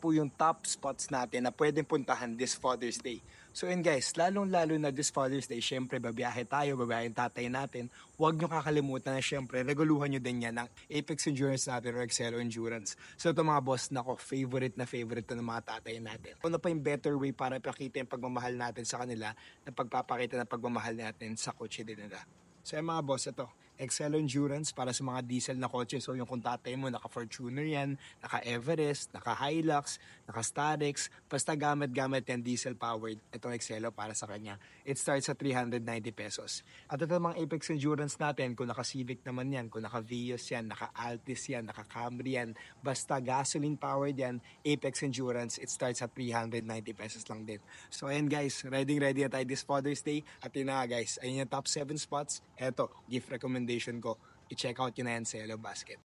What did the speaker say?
po yung top spots natin na pwedeng puntahan this Father's Day. So yun guys, lalong-lalo na this Father's Day, syempre babiyahe tayo, babiyahe yung tatay natin. Huwag nyo kakalimutan na syempre, reguluhan nyo din yan ng Apex Endurance natin or Excel Endurance. So ito mga boss, nako, favorite na favorite to ng mga tatay natin. Ano pa yung better way para pakita yung pagmamahal natin sa kanila na pagpapakita ng pagmamahal natin sa kotse din nila. So yung mga boss, ito, Excel Endurance para sa mga diesel na kotse. So yung kung tatay mo, naka-Fortuner yan, naka-Everest, naka-Hilux, naka-Starex, basta gamit-gamit yan diesel powered. Itong Excelo para sa kanya. It starts at 390 pesos. At ito mga Apex Endurance natin, kung naka-Civic naman yan, kung naka-Vios yan, naka-Altis yan, naka-Camry yan, basta gasoline powered yan, Apex Endurance, it starts at 390 pesos lang din. So ayan guys, ready na tayo this Father's Day. At yun na guys, ayun yung top 7 spots. Eto, gift recommendation ko. I-check out yun na yan sa Yellow Basket.